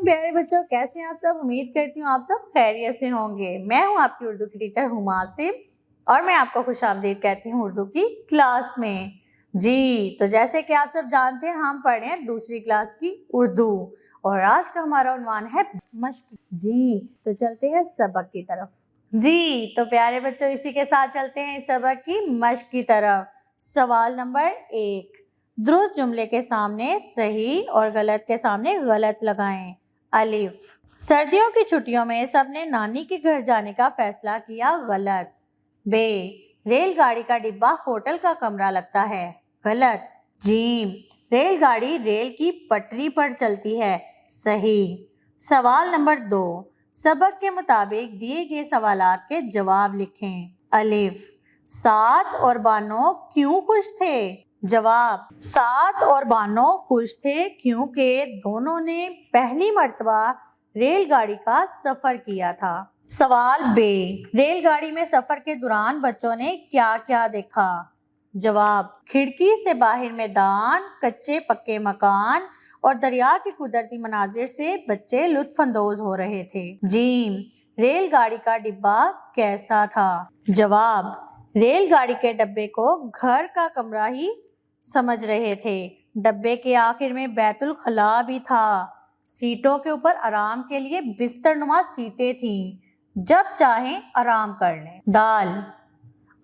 प्यारे बच्चों, कैसे हैं आप सब। उम्मीद करती हूँ आप सब खैरियत से होंगे। मैं हूँ आपकी उर्दू की टीचर हुमा सिम और मैं आपको खुशामदीद कहती हूँ उर्दू की क्लास में। जी तो जैसे कि आप सब जानते हैं, हम पढ़ रहे हैं दूसरी क्लास की उर्दू और आज का हमारा उन्वान है मश्क। जी तो चलते हैं सबक की तरफ। जी तो प्यारे बच्चों, इसी के साथ चलते हैं इस सबक की मश्क की तरफ। सवाल नंबर 1, दुरुस्त जुमले के सामने सही और गलत के सामने गलत लगाएं। अलिफ, सर्दियों की छुट्टियों में सबने नानी के घर जाने का फैसला किया। गलत। बे, रेलगाड़ी का डिब्बा होटल का कमरा लगता है। गलत। जीम, रेलगाड़ी रेल की पटरी पर चलती है। सही। सवाल नंबर 2, सबक के मुताबिक दिए गए सवालात के जवाब लिखें। अलिफ, साद और बानो क्यों खुश थे। जवाब, साद और बानो खुश थे क्योंकि दोनों ने पहली मर्तबा रेलगाड़ी का सफर किया था। सवाल बे, रेलगाड़ी में सफर के दौरान बच्चों ने क्या क्या देखा। जवाब, खिड़की से बाहर मैदान, कच्चे पक्के मकान और दरिया के कुदरती मनाजिर से बच्चे लुत्फानंदोज हो रहे थे। जीम, रेलगाड़ी का डिब्बा कैसा था। जवाब, रेलगाड़ी के डब्बे को घर का कमरा ही समझ रहे थे। डब्बे के आखिर में बैतुल खला भी था। सीटों के ऊपर आराम के लिए बिस्तरनुमा सीटें थीं, जब चाहें आराम कर लें। दाल,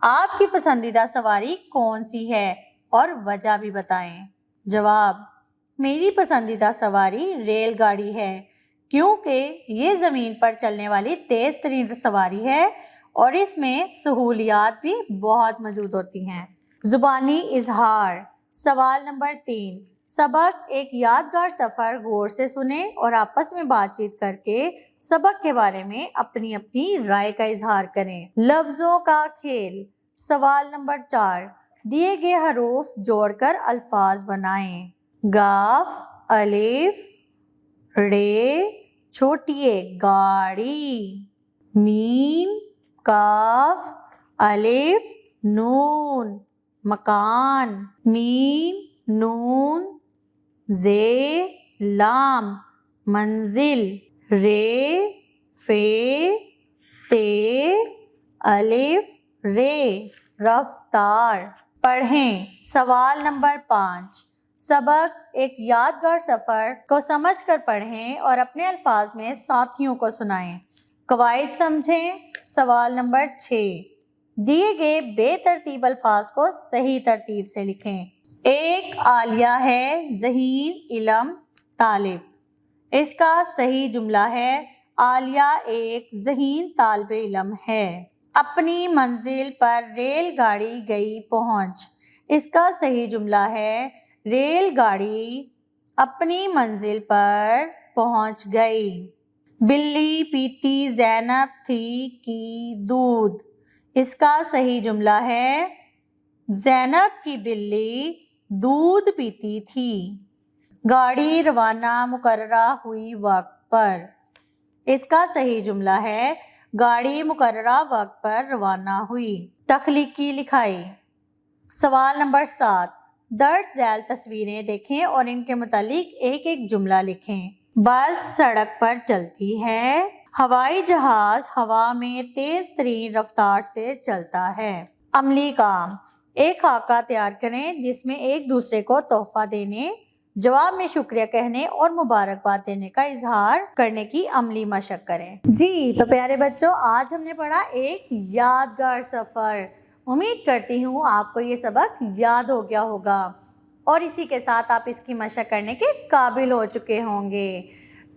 आपकी पसंदीदा सवारी कौन सी है और वजह भी बताएं। जवाब, मेरी पसंदीदा सवारी रेलगाड़ी है क्योंकि ये ज़मीन पर चलने वाली तेज़ तरीन सवारी है और इसमें सहूलियात भी बहुत मौजूद होती हैं। ज़ुबानी इजहार। सवाल नंबर 3, सबक एक यादगार सफ़र गौर से सुने और आपस में बातचीत करके सबक के बारे में अपनी अपनी राय का इजहार करें। लफ्ज़ों का खेल। सवाल नंबर 4, दिए गए हरूफ जोड़कर अल्फाज बनाएं। गाफ, अलिफ, रे, छोटी ए गाड़ी। मीम, काफ, अलिफ, नून, मकान। मीम, नून, जे, लाम, मंजिल। रे, फे, ते, अलिफ, रे, रफ्तार। पढ़ें। सवाल नंबर 5, सबक एक यादगार सफ़र को समझकर पढ़ें और अपने अल्फाज में साथियों को सुनाएं। कवायद समझें। सवाल नंबर 6, दिए गए बेतरतीब अल्फाज को सही तरतीब से लिखें। एक आलिया है, ज़हीन, इलम, तालिब। इसका सही जुमला है आलिया एक ज़हीन तालिब इलम है। अपनी मंजिल पर रेलगाड़ी गई पहुंच। इसका सही जुमला है रेलगाड़ी अपनी मंजिल पर पहुंच गई। बिल्ली पीती ज़ैनब थी की दूध। इसका सही जुमला है ज़ैनब की बिल्ली दूध पीती थी। गाड़ी रवाना मुकर्ररा हुई वक्त पर। इसका सही जुमला है गाड़ी मुकर्ररा वक्त पर रवाना हुई। तख्लीकी लिखाई। सवाल नंबर 7, दर्ज झैल तस्वीरें देखें और इनके मुतालिक एक एक जुमला लिखें। बस सड़क पर चलती है। हवाई जहाज हवा में तेज तरीन रफ्तार से चलता है। अमली काम, एक खाका तैयार करें जिसमें एक दूसरे को तोहफा देने, जवाब में शुक्रिया कहने और मुबारकबाद देने का इजहार करने की अमली मशक करें। जी तो प्यारे बच्चों, आज हमने पढ़ा एक यादगार सफ़र। उम्मीद करती हूँ आपको ये सबक याद हो गया होगा और इसी के साथ आप इसकी मशक करने के काबिल हो चुके होंगे।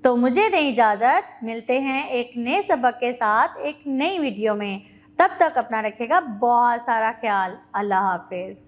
तो मुझे दें इजाज़त, मिलते हैं एक नए सबक के साथ एक नई वीडियो में। तब तक अपना रखिएगा बहुत सारा ख्याल। अल्लाह हाफिज़।